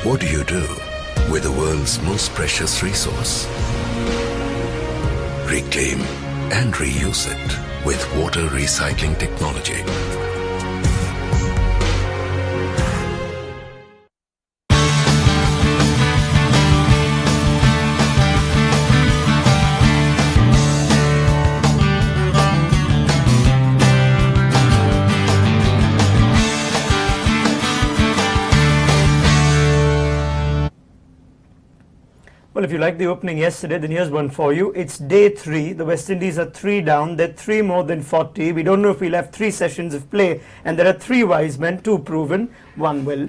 What do you do with the world's most precious resource? Reclaim and reuse it with water recycling technology. Well, if you like the opening yesterday, then here's one for you. It's day 3. The West Indies are 3 down. They're 3 more than 40. We don't know if we'll have 3 sessions of play. And there are 3 wise men, 2 proven, 1 will,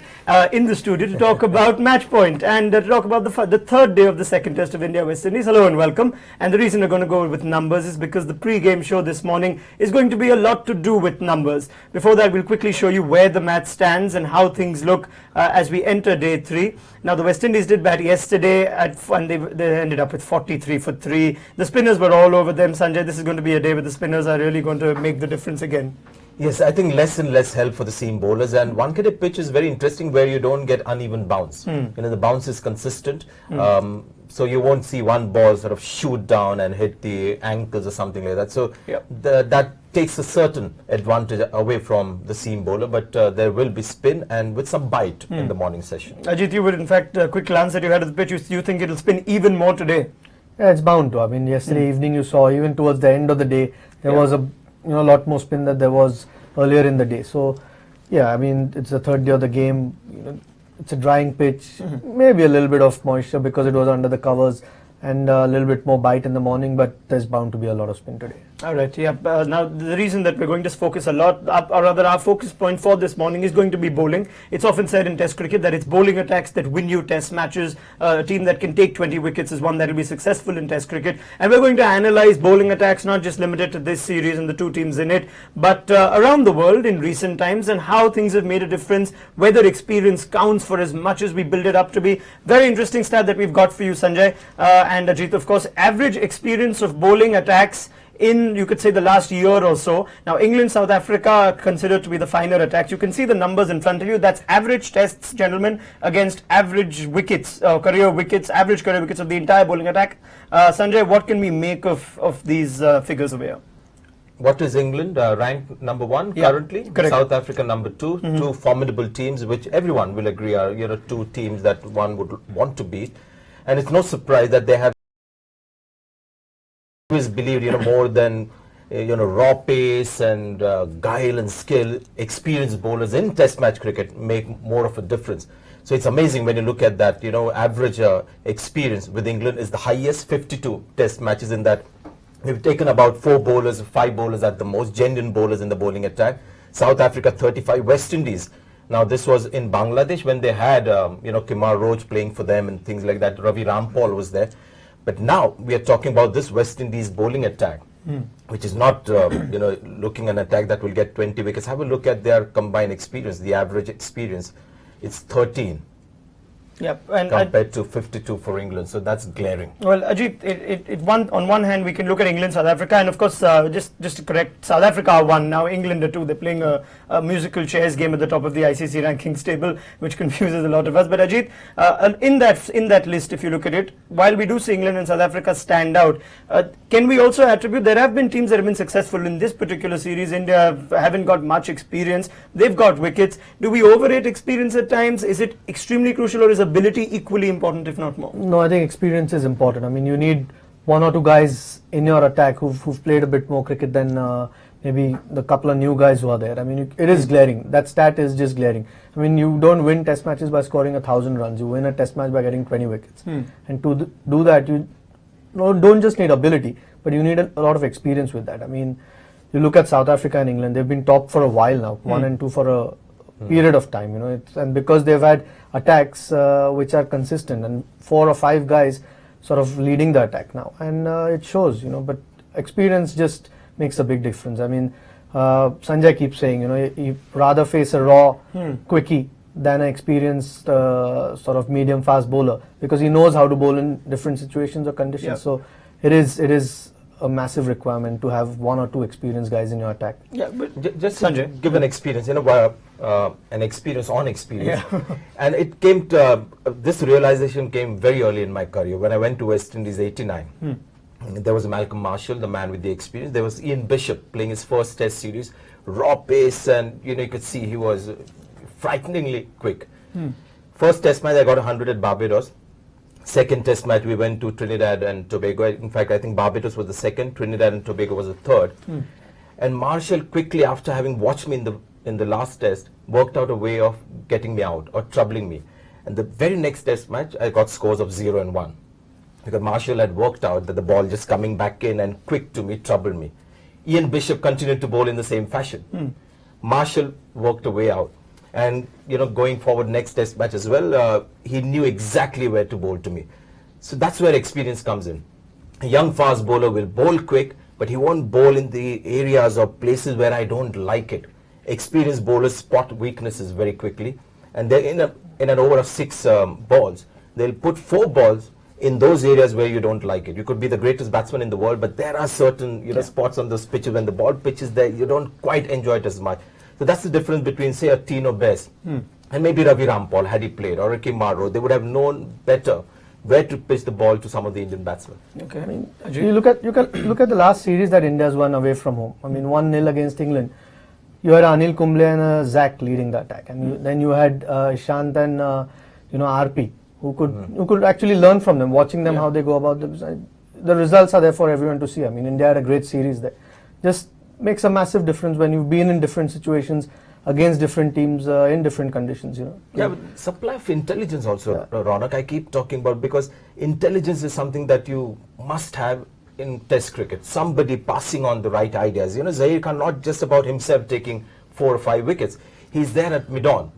in the studio to talk about match point and to talk about the third day of the second test of India-West Indies. Hello and welcome. And the reason we're going to go with numbers is because the pre-game show this morning is going to be a lot to do with numbers. Before that, we'll quickly show you where the match stands and how things look as we enter day 3. Now, the West Indies did bat yesterday and they ended up with 43 for 3. The spinners were all over them. Sanjay, this is going to be a day where the spinners are really going to make the difference again. Yes, I think less and less help for the seam bowlers, and one-caddy pitch is very interesting where you don't get uneven bounce. You know, the bounce is consistent, so you won't see one ball sort of shoot down and hit the ankles or something like that. So that takes a certain advantage away from the seam bowler, but there will be spin and with some bite in the morning session. Ajit, you would in fact, a quick glance that you had at the pitch, you think it'll spin even more today? Yeah, it's bound to. I mean, yesterday evening you saw even towards the end of the day there was a lot more spin than there was earlier in the day. So, yeah, I mean, it's the third day of the game. It's a drying pitch, maybe a little bit of moisture because it was under the covers, and a little bit more bite in the morning, but there's bound to be a lot of spin today. All right, yeah. Now, the reason that we're going to focus a lot, or rather our focus point for this morning is going to be bowling. It's often said in Test cricket that it's bowling attacks that win you Test matches. A team that can take 20 wickets is one that will be successful in Test cricket. And we're going to analyze bowling attacks, not just limited to this series and the 2 teams in it, but around the world in recent times, and how things have made a difference, whether experience counts for as much as we build it up to be. Very interesting stat that we've got for you, Sanjay and Ajit, of course. Average experience of bowling attacks in, you could say, the last year or so. Now, England, South Africa are considered to be the finer attacks. You can see the numbers in front of you. That's average tests, gentlemen, against average wickets, career wickets, average career wickets of the entire bowling attack. Sanjay, what can we make of these figures over here? What is England ranked number 1 currently? Correct. South Africa number 2. 2 formidable teams, which everyone will agree are 2 teams that one would want to beat. And it's no surprise that they have always believed, more than raw pace and guile and skill. Experienced bowlers in Test match cricket make more of a difference. So it's amazing when you look at that. Average experience with England is the highest, 52 Test matches in that. We've taken about 4 bowlers, 5 bowlers at the most, genuine bowlers in the bowling attack. South Africa 35, West Indies. Now this was in Bangladesh when they had Kumar Roach playing for them and things like that. Ravi Rampal was there. But now we are talking about this West Indies bowling attack, which is not looking an attack that will get 20 wickets. Have a look at their combined experience, the average experience. It's 13. Yep, and compared to 52 for England, so that's glaring. Well, Ajit, on one hand we can look at England, South Africa, and of course just to correct, South Africa are 1 now, England are 2. They're playing a musical chairs game at the top of the ICC rankings table, which confuses a lot of us. But Ajit, in that list, if you look at it, while we do see England and South Africa stand out, can we also attribute there have been teams that have been successful in this particular series? India haven't got much experience. They've got wickets. Do we overrate experience at times? Is it extremely crucial, or is ability equally important, if not more? No, I think experience is important. I mean, you need 1 or 2 guys in your attack who've played a bit more cricket than maybe the couple of new guys who are there. I mean, it is glaring. That stat is just glaring. I mean, you don't win Test matches by scoring 1,000 runs. You win a Test match by getting 20 wickets. And to do that, you don't just need ability, but you need a lot of experience with that. I mean, you look at South Africa and England. They've been top for a while now, 1 and 2 for a period of time, and because they've had attacks which are consistent and 4 or 5 guys sort of leading the attack now, and it shows, but experience just makes a big difference. I mean, Sanjay keeps saying, you rather face a raw quickie than an experienced sort of medium fast bowler, because he knows how to bowl in different situations or conditions. So it is a massive requirement to have 1 or 2 experienced guys in your attack. Yeah, but Just Sanjay, to give an experience, an experience on experience. Yeah. And it came to, this realization came very early in my career when I went to West Indies '89. There was Malcolm Marshall, the man with the experience. There was Ian Bishop playing his first test series, raw pace, and you could see he was frighteningly quick. First test match, I got 100 at Barbados. Second test match, we went to Trinidad and Tobago. In fact, I think Barbados was the second, Trinidad and Tobago was the third. And Marshall quickly, after having watched me in the last test, worked out a way of getting me out or troubling me. And the very next test match, I got scores of 0 and 1. Because Marshall had worked out that the ball just coming back in and quick to me troubled me. Ian Bishop continued to bowl in the same fashion. Marshall worked a way out. And going forward next test match as well, he knew exactly where to bowl to me. So that's where experience comes in. A young fast bowler will bowl quick, but he won't bowl in the areas or places where I don't like it. Experienced bowlers spot weaknesses very quickly, and they're in an over of 6 balls, they'll put 4 balls in those areas where you don't like it. You could be the greatest batsman in the world, but there are certain spots on those pitches when the ball pitches there, you don't quite enjoy it as much. So that's the difference between, say, a Tino Bess and maybe Ravi Rampal had he played, or Ricky Marrow. They would have known better where to pitch the ball to some of the Indian batsmen. Okay. I mean, you look at the last series that India's won away from home. I mean, 1-0 against England. You had Anil Kumble and Zach leading the attack, and then you had Ishant and RP who could actually learn from them, watching them how they go about the results are there for everyone to see. I mean, India had a great series there. Just makes a massive difference when you've been in different situations against different teams in different conditions. Yeah, but supply of intelligence also, Ronak, I keep talking about, because intelligence is something that you must have in Test cricket. Somebody passing on the right ideas. Zaheer Khan, not just about himself taking 4 or 5 wickets. He's there at mid-on,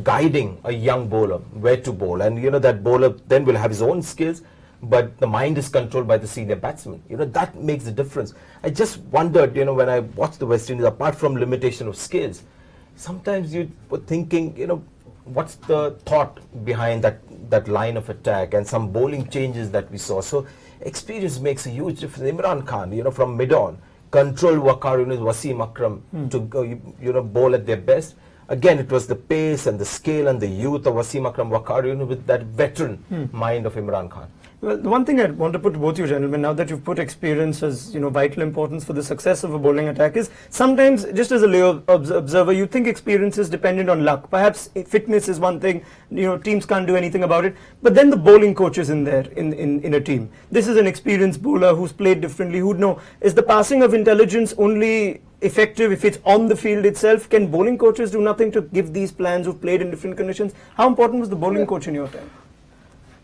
guiding a young bowler where to bowl, and that bowler then will have his own skills, but the mind is controlled by the senior batsman. That makes the difference. I just wondered, when I watched the West Indies, apart from limitation of skills, sometimes you were thinking, what's the thought behind that line of attack and some bowling changes that we saw. So experience makes a huge difference. Imran Khan, from mid-on, controlled Waqar Yunus, Wasim Akram to go, bowl at their best. Again, it was the pace and the scale and the youth of Wasim Akram, Waqar Yunus with that veteran mind of Imran Khan. Well, the one thing I want to put to both you gentlemen, now that you've put experience as vital importance for the success of a bowling attack, is sometimes, just as a lay observer, you think experience is dependent on luck. Perhaps fitness is one thing, teams can't do anything about it, but then the bowling coach is in there in a team. This is an experienced bowler who's played differently, who'd know. Is the passing of intelligence only effective if it's on the field itself? Can bowling coaches do nothing to give these plans who've played in different conditions? How important was the bowling coach in your time?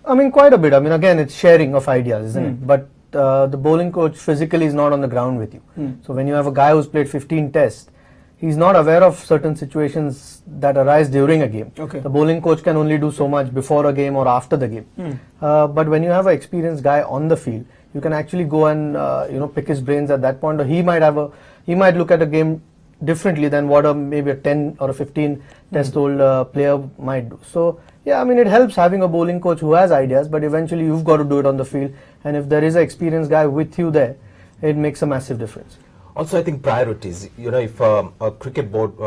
I mean, quite a bit. I mean, again, it's sharing of ideas, isn't it? But the bowling coach physically is not on the ground with you. So when you have a guy who's played 15 tests, he's not aware of certain situations that arise during a game. Okay. The bowling coach can only do so much before a game or after the game. But when you have an experienced guy on the field, you can actually go and pick his brains at that point. Or he might look at a game differently than what maybe a 10 or a 15 test old player might do. So yeah, I mean, it helps having a bowling coach who has ideas, but eventually you've got to do it on the field. And if there is an experienced guy with you there, it makes a massive difference. Also, I think priorities. If a cricket board,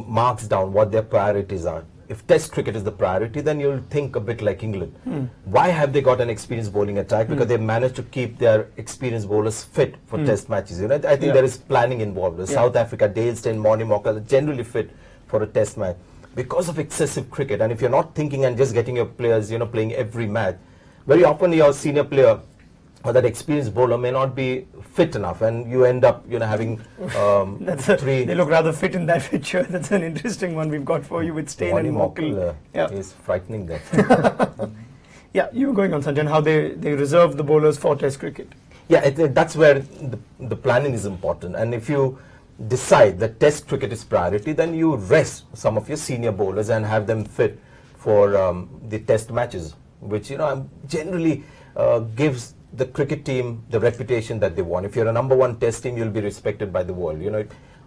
marks down what their priorities are. If Test cricket is the priority, then you'll think a bit like England. Why have they got an experienced bowling attack? Because they've managed to keep their experienced bowlers fit for Test matches. I think there is planning involved. South Africa, Dale Steyn, Morne Morkel are generally fit for a Test match because of excessive cricket. And if you're not thinking and just getting your players, playing every match, very often your senior player or that experienced bowler may not be fit enough, and you end up, having 3. They look rather fit in that picture. That's an interesting one we've got for you with Steyn and Morkel. Is frightening there. Yeah, you were going on, Sanjay, how they reserve the bowlers for Test cricket. Yeah, that's where the planning is important. And if you decide that Test cricket is priority, then you rest some of your senior bowlers and have them fit for the Test matches, which generally gives the cricket team the reputation that they want. If you're a #1 Test team, you'll be respected by the world.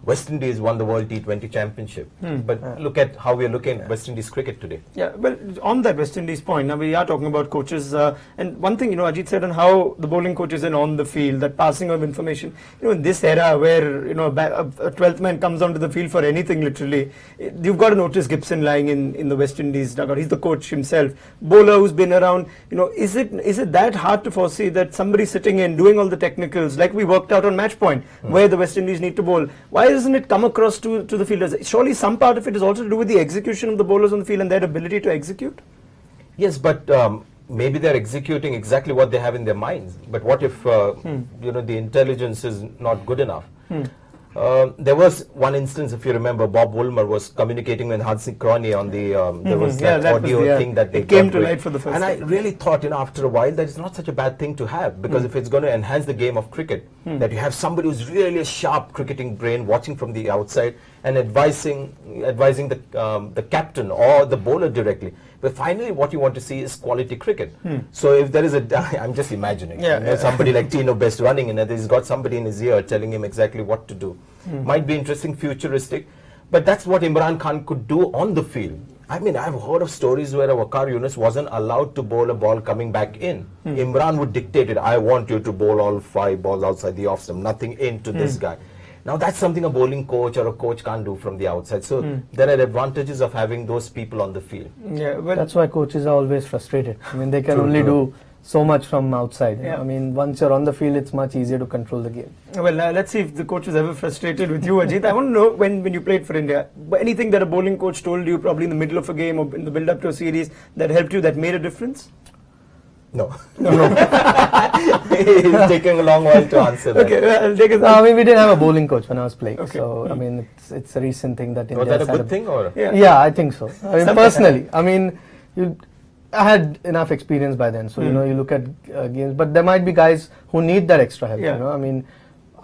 West Indies won the World T20 Championship. But look at how we are looking at West Indies cricket today. Yeah, well, on that West Indies point, now we are talking about coaches, and one thing, Ajit said on how the bowling coach is in on the field, that passing of information, in this era where, a 12th man comes onto the field for anything literally, you've got to notice Gibson lying in the West Indies dugout. He's the coach himself. Bowler who's been around, is it that hard to foresee that somebody sitting in, doing all the technicals, like we worked out on match point, where the West Indies need to bowl, why doesn't it come across to the fielders? Surely some part of it is also to do with the execution of the bowlers on the field and their ability to execute? Yes, but maybe they're executing exactly what they have in their minds. But what if the intelligence is not good enough? There was one instance, if you remember, Bob Woolmer was communicating with Hansi Crony on the there was that audio thing that they came to light for the first time. And I really thought, after a while, that it's not such a bad thing to have, because if it's going to enhance the game of cricket, that you have somebody who's really a sharp cricketing brain watching from the outside and advising the captain or the bowler directly. But finally, what you want to see is quality cricket. So if there is I'm just imagining, somebody like Tino Best running in it, he's got somebody in his ear telling him exactly what to do. Might be interesting, futuristic, but that's what Imran Khan could do on the field. I mean, I've heard of stories where Waqar Yunus wasn't allowed to bowl a ball coming back in. Imran would dictate it. I want you to bowl all 5 balls outside the off stump, nothing into this guy. Now that's something a bowling coach or a coach can't do from the outside. So there are advantages of having those people on the field. Yeah, well, that's why coaches are always frustrated. I mean, they can only do so much from outside. Yeah. I mean, once you're on the field, it's much easier to control the game. Well, let's see if the coach was ever frustrated with you, Ajit. I want to know, when you played for India, anything that a bowling coach told you probably in the middle of a game or in the build-up to a series that helped you, that made a difference? No. It's taking a long while to answer that. Okay, I'll take it. No, I mean, we didn't have a bowling coach when I was playing. Okay. So, I mean, it's a recent thing that India was that a good thing? Or? Yeah, I think so. I mean, personally, I mean, I had enough experience by then. So, you look at games, but there might be guys who need that extra help. I mean,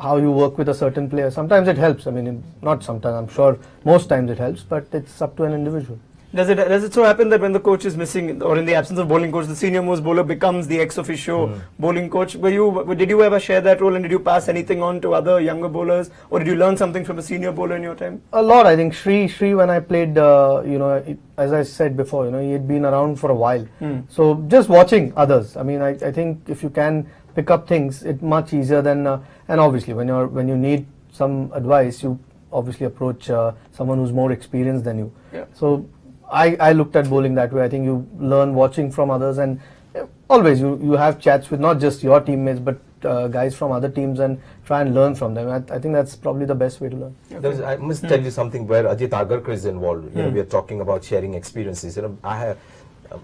how you work with a certain player. Sometimes it helps. I mean, not sometimes, I'm sure most times it helps, but it's up to an individual. Does it so happen that when the coach is missing, or in the absence of bowling coach, the senior most bowler becomes the ex officio bowling coach? Did you ever share that role, and did you pass anything on to other younger bowlers, or did you learn something from a senior bowler in your time? A lot, I think. Shri when I played, as I said before, he had been around for a while. So just watching others. I mean, I think if you can pick up things, it's much easier than. And obviously, when you need some advice, you obviously approach someone who's more experienced than you. Yeah. So I looked at bowling that way. I think you learn watching from others, and always you have chats with not just your teammates but guys from other teams and try and learn from them. I think that's probably the best way to learn. Okay. I must tell you something where Ajit Agarkar is involved. We are talking about sharing experiences.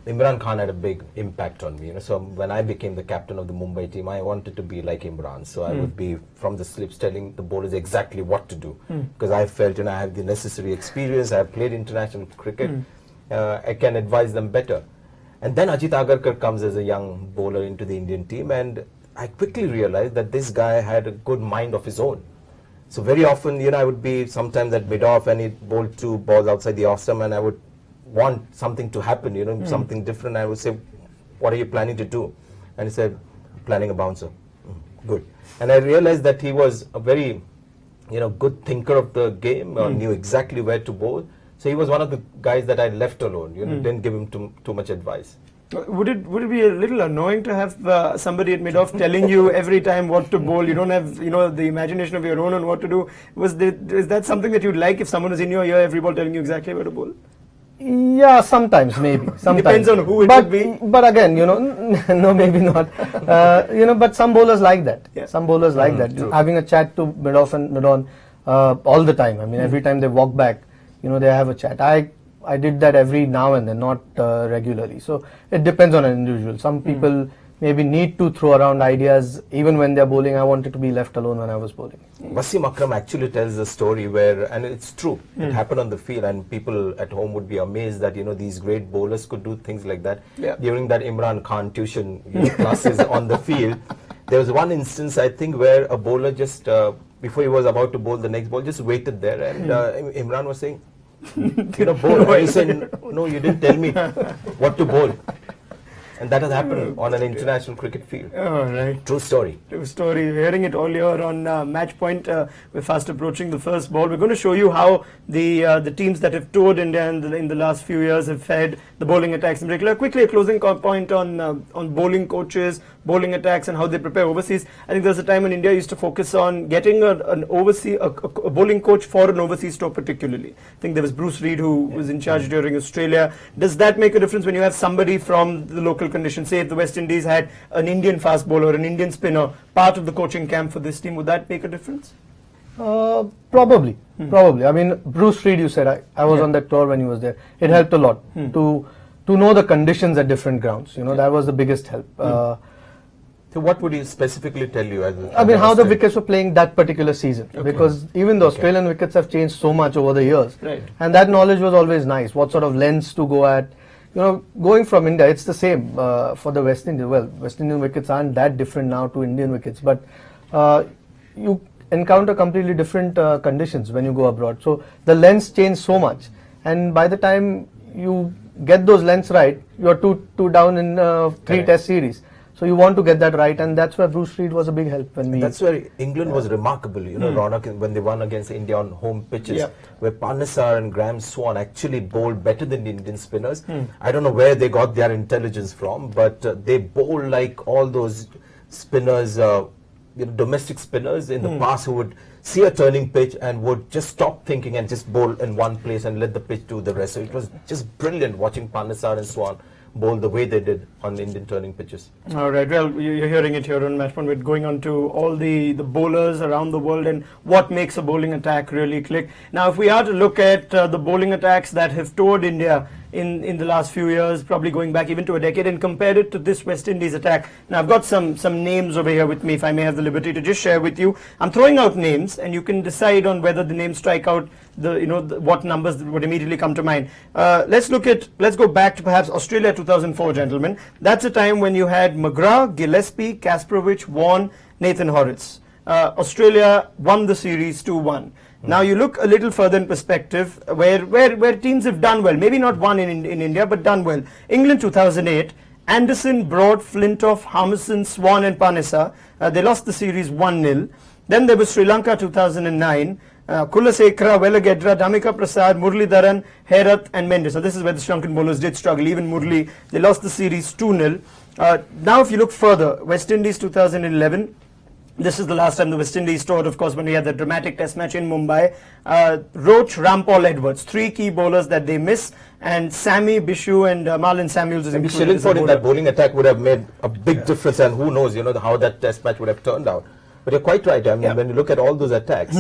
Imran Khan had a big impact on me. So when I became the captain of the Mumbai team, I wanted to be like Imran. So I would be from the slips telling the bowlers exactly what to do, because I felt I have the necessary experience. I have played international cricket. I can advise them better. And then Ajit Agarkar comes as a young bowler into the Indian team, and I quickly realized that this guy had a good mind of his own. So very often, I would be sometimes at mid-off and he'd bowl 2 balls outside the off-stump, and I would want something to happen, something different. I would say, what are you planning to do? And he said, planning a bouncer. Good. And I realized that he was a very, good thinker of the game, knew exactly where to bowl. So he was one of the guys that I left alone, didn't give him too much advice. Would it be a little annoying to have somebody at mid-off telling you every time what to bowl? You don't have, the imagination of your own on what to do. Is that something that you'd like if someone was in your ear every ball telling you exactly where to bowl? Yeah, sometimes, maybe. Sometimes. Depends on who it would be. But again, no, maybe not. But some bowlers like that. Yeah. Some bowlers like that. True. Having a chat to mid-off and mid-on all the time. I mean, every time they walk back, they have a chat. I did that every now and then, not regularly. So it depends on an individual. Some people maybe need to throw around ideas even when they're bowling. I wanted to be left alone when I was bowling. Wasim Akram actually tells a story where, and it's true, it happened on the field, and people at home would be amazed that these great bowlers could do things like that. Yeah. During that Imran Khan tuition classes on the field, there was one instance, I think, where a bowler just before he was about to bowl the next ball, just waited there, and Imran was saying, bowl. And he said, no, you didn't tell me what to bowl. And that has happened on an international cricket field. Oh, right. True story. True story. We're hearing it all here on Match Point. We're fast approaching the first ball. We're going to show you how the teams that have toured India in the last few years have fared, the bowling attacks in particular. Quickly, a closing point on bowling coaches, bowling attacks, and how they prepare overseas. I think there's a time when India used to focus on getting a bowling coach for an overseas tour particularly. I think there was Bruce Reid who was in charge during Australia. Does that make a difference when you have somebody from the local conditions? Say if the West Indies had an Indian fast bowler, an Indian spinner, part of the coaching camp for this team, would that make a difference? Probably. I mean, Bruce Reid, you said, I was on that tour when he was there. It helped a lot to know the conditions at different grounds. You know, that was the biggest help. So what would he specifically tell you? I mean, how the wickets were playing that particular season. Because even the Australian wickets have changed so much over the years. Right. And that knowledge was always nice. What sort of lengths to go at. You know, going from India, it's the same for the West Indies. Well, West Indian wickets aren't that different now to Indian wickets. But you encounter completely different conditions when you go abroad. So the lengths change so much. And by the time you get those lengths right, you're two down in 3 test series. So you want to get that right, and that's where Bruce Reid was a big help. That's where England was remarkable, you know, Ronak, when they won against India on home pitches, where Panesar and Graham Swan actually bowled better than the Indian spinners. I don't know where they got their intelligence from, but they bowl like all those spinners, domestic spinners in the past who would see a turning pitch and would just stop thinking and just bowl in one place and let the pitch do the rest. So it was just brilliant watching Panesar and Swan bowl the way they did on Indian turning pitches. All right, well, you're hearing it here on Matchpoint. We're going on to all the bowlers around the world and what makes a bowling attack really click. Now, if we are to look at the bowling attacks that have toured India in the last few years, probably going back even to a decade, and compared it to this West Indies attack. Now, I've got some names over here with me, if I may have the liberty to just share with you. I'm throwing out names, and you can decide on whether the names strike out what numbers would immediately come to mind. Let's go back to perhaps Australia 2004, gentlemen. That's a time when you had McGrath, Gillespie, Kasparovich, Vaughan, Nathan Horitz. Australia won the series 2-1. Now you look a little further in perspective where teams have done well, maybe not won in India, but done well. England 2008, Anderson, Broad, Flintoff, Harmison, Swan and Panesar. They lost the series 1-0. Then there was Sri Lanka 2009, Kulasekara, Velagedra, Damika Prasad, Muralidharan, Herath and Mendes. So this is where the Sri Lankan bowlers did struggle. Even Murali, they lost the series 2-0. Now if you look further, West Indies 2011, this is the last time the West Indies toured, of course, when we had the dramatic test match in Mumbai. Roach, Rampal, Edwards, 3 key bowlers that they miss, and Sammy, Bishu and Marlon Samuels is included. Shillingford in that bowling attack would have made a big difference, and who knows, how that test match would have turned out. But you're quite right. I mean, when you look at all those attacks,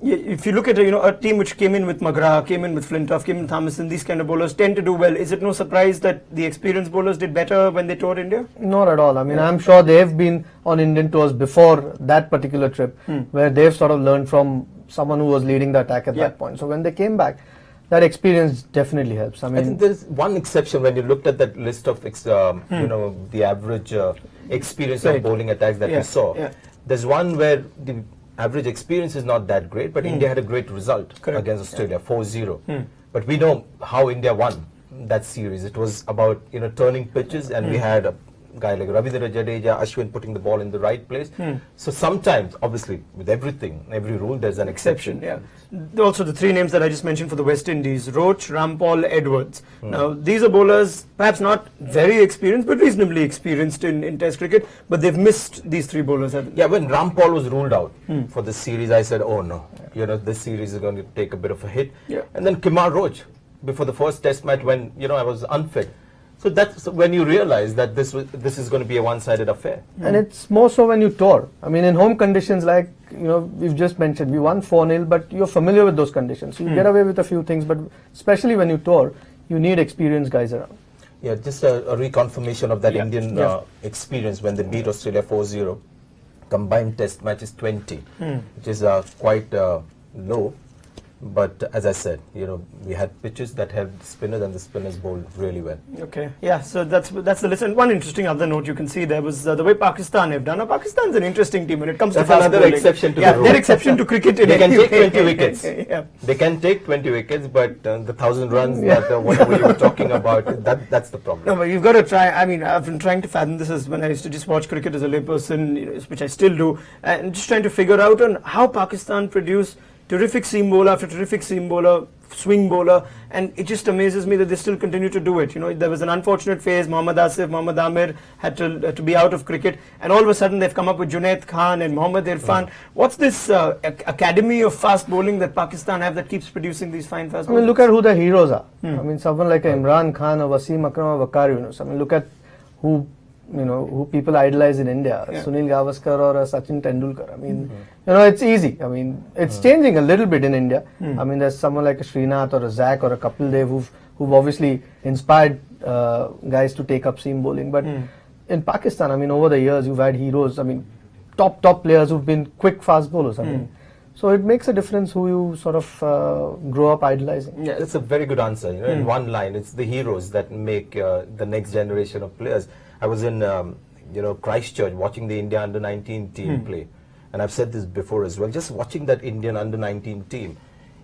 if you look at a team which came in with McGrath, came in with Flintoff, came in with Harmison, these kind of bowlers tend to do well. Is it no surprise that the experienced bowlers did better when they toured India? Not at all. I mean, I'm sure they've been on Indian tours before that particular trip, where they've sort of learned from someone who was leading the attack at that point. So when they came back, that experience definitely helps. I think there's one exception when you looked at that list of the average experience of bowling attacks that we saw. There's one where the average experience is not that great, but India had a great result against Australia, 4-0. But we know how India won that series. It was about turning pitches, and we had a guy like Ravindra Jadeja, Ashwin putting the ball in the right place. So sometimes, obviously, with every rule, there's an exception. Also, the 3 names that I just mentioned for the West Indies, Roach, Rampal, Edwards. Now, these are bowlers, perhaps not very experienced, but reasonably experienced in Test cricket, but they've missed these 3 bowlers. Yeah, when Rampal was ruled out for the series, I said, oh no, this series is going to take a bit of a hit. And then Kumar Roach, before the first Test match when, I was unfit. So that's when you realize that this is going to be a one-sided affair. And it's more so when you tour. I mean, in home conditions, like we've just mentioned, we won 4-0, but you're familiar with those conditions. So you get away with a few things, but especially when you tour, you need experienced guys around. Yeah, just a reconfirmation of that Indian experience when they beat Australia 4-0. Combined test matches 20, which is quite low. But as I said, we had pitches that helped spinners, and the spinners bowled really well. Okay, yeah, so that's the list. And one interesting other note you can see there was the way Pakistan have done. Now, Pakistan's an interesting team when it comes That's to fast another bowling. exception to yeah, the rule. their exception to cricket. In They can any take way. 20 wickets. yeah. They can take 20 wickets, but the 1,000 runs, that whatever you were talking about, that's the problem. No, but you've got to try. I mean, I've been trying to fathom this as when I used to just watch cricket as a layperson, which I still do, and just trying to figure out on how Pakistan produce terrific seam bowler after terrific seam bowler, swing bowler, and it just amazes me that they still continue to do it. There was an unfortunate phase. Mohammad Asif, Mohammad Amir had to be out of cricket, and all of a sudden they've come up with Junaid Khan and Mohammad Irfan. What's this academy of fast bowling that Pakistan have that keeps producing these fine fast bowlers? I mean, look at who the heroes are. I mean, someone like Imran Khan or Wasim Akram or Waqar Yunus. I mean, look at who people idolize in India, Sunil Gavaskar or Sachin Tendulkar. I mean, it's easy. I mean, it's changing a little bit in India. I mean, there's someone like a Srinath or a Zach or a Kapil Dev who've obviously inspired guys to take up seam bowling. But in Pakistan, I mean, over the years, you've had heroes. I mean, top players who've been quick fast bowlers. I mean, so it makes a difference who you sort of grow up idolizing. Yeah, that's a very good answer. In one line, it's the heroes that make the next generation of players. I was in Christchurch watching the India under-19 team play, and I've said this before as well. Just watching that Indian under-19 team,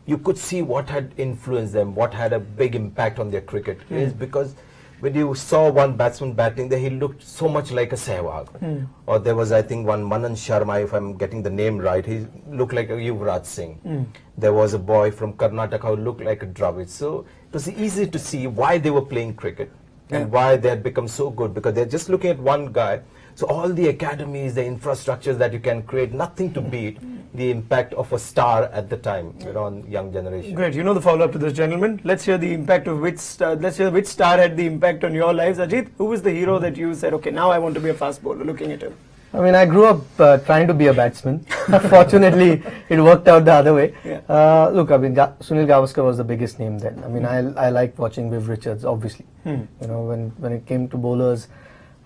you could see what had influenced them, what had a big impact on their cricket. Is because when you saw one batsman batting there, he looked so much like a Sehwag. Or there was, I think, one Manan Sharma, if I'm getting the name right, he looked like a Yuvraj Singh. There was a boy from Karnataka who looked like a Dravid. So it was easy to see why they were playing cricket. And why they had become so good, because they're just looking at one guy. So all the academies, the infrastructures that you can create, nothing to beat the impact of a star at the time, on young generation. Great. You know the follow-up to this, gentlemen. Let's hear the impact of which star. Let's hear which star had the impact on your lives. Ajit, who was the hero that you said, okay, now I want to be a fast bowler, looking at him? I mean, I grew up trying to be a batsman. Fortunately, it worked out the other way. Look, I mean, Sunil Gavaskar was the biggest name then. I mean, I liked watching Viv Richards, obviously. When it came to bowlers,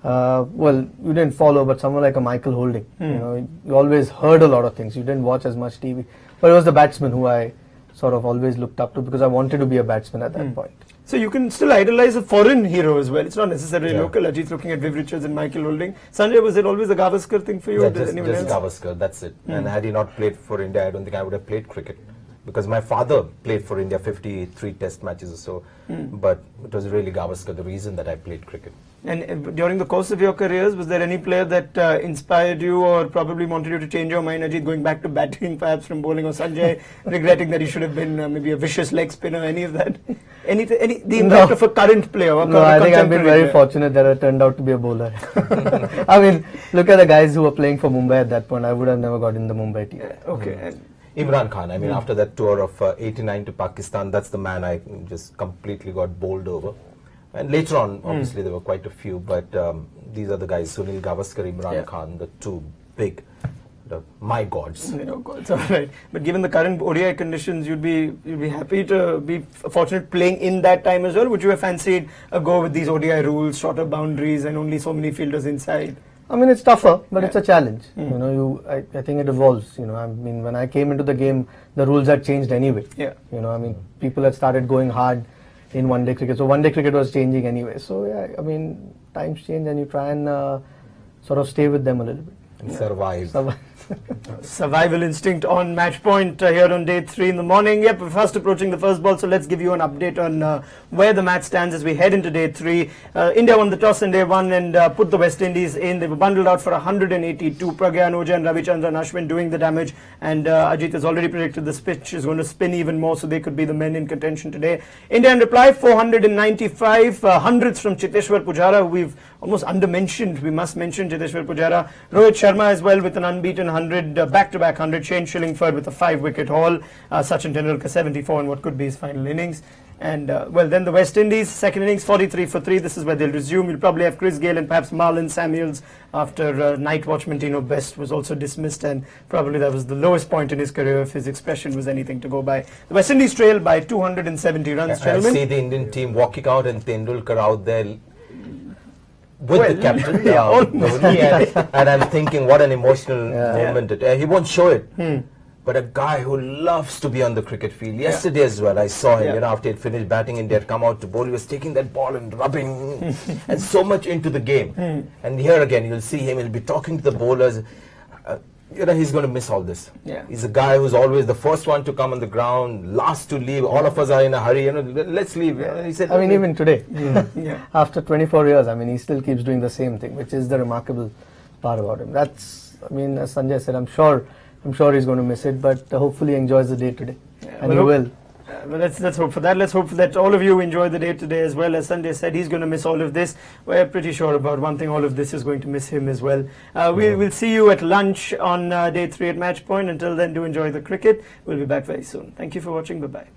well, you didn't follow, but someone like a Michael Holding, you always heard a lot of things. You didn't watch as much TV. But it was the batsman who I sort of always looked up to, because I wanted to be a batsman at that point. So you can still idolize a foreign hero as well. It's not necessarily local. Ajit's looking at Viv Richards and Michael Holding. Sanjay, was it always a Gavaskar thing for you? Yeah, just Gavaskar, that's it. And had he not played for India, I don't think I would have played cricket. Because my father played for India 53 test matches or so. But it was really Gavaskar the reason that I played cricket. And during the course of your careers, was there any player that inspired you or probably wanted you to change your mind, Ajit, going back to batting perhaps from bowling, or Sanjay regretting that he should have been maybe a vicious leg spinner, any of that? The impact of a current player? No, I think I've been very fortunate that I turned out to be a bowler. I mean, look at the guys who were playing for Mumbai at that point. I would have never got in the Mumbai team. Okay. Imran Khan, I mean, after that tour of 89 to Pakistan, that's the man I just completely got bowled over. And later on, obviously, there were quite a few, but these are the guys, Sunil Gavaskar, Imran Khan, the two big, my gods. Gods, all right. But given the current ODI conditions, you'd be happy to be fortunate playing in that time as well? Would you have fancied a go with these ODI rules, shorter boundaries, and only so many fielders inside? I mean, it's tougher, but it's a challenge. I think it evolves. I mean, when I came into the game, the rules had changed anyway. I mean, people had started going hard in one-day cricket. So one-day cricket was changing anyway. So yeah, I mean, times change and you try and sort of stay with them a little bit. And survive. Survival instinct on match point here on day 3 in the morning. Yep, we're fast approaching the first ball, so let's give you an update on where the match stands as we head into day 3. India won the toss in day 1 and put the West Indies in. They were bundled out for 182. Pragyan Oja and Ravichandran Ashwin doing the damage, and Ajit has already predicted this pitch is going to spin even more, so they could be the men in contention today. India in reply, 495 hundreds from Chiteshwar Pujara, who we've almost undermentioned. We must mention Chiteshwar Pujara. Rohit Sharma as well with an unbeaten 100, back-to-back 100. Shane Shillingford with a 5-wicket haul. Sachin Tendulkar 74 in what could be his final innings. And well, then the West Indies, second innings 43 for 3. This is where they'll resume. You'll probably have Chris Gayle and perhaps Marlon Samuels after night watchman Tino Best was also dismissed, and probably that was the lowest point in his career if his expression was anything to go by. The West Indies trail by 270 runs, gentlemen. I see the Indian team walking out and Tendulkar out there with the captain, Dhoni, and I'm thinking what an emotional moment. He won't show it. but a guy who loves to be on the cricket field. Yesterday as well, I saw him, after he'd finished batting and he had come out to bowl, he was taking that ball and rubbing and so much into the game. And here again, you'll see him, he'll be talking to the bowlers. He's going to miss all this. He's a guy who's always the first one to come on the ground, last to leave. All of us are in a hurry, let's leave. He said, I mean, even today, after 24 years, I mean, he still keeps doing the same thing, which is the remarkable part about him. That's, I mean, as Sanjay said, I'm sure he's going to miss it, but hopefully he enjoys the day today. And he will. Well, let's hope for that. Let's hope that all of you enjoy the day today as well. As Sanjay said, he's going to miss all of this. We're pretty sure about one thing, all of this is going to miss him as well. We'll see you at lunch on day 3 at Match Point. Until then, do enjoy the cricket. We'll be back very soon. Thank you for watching. Bye-bye.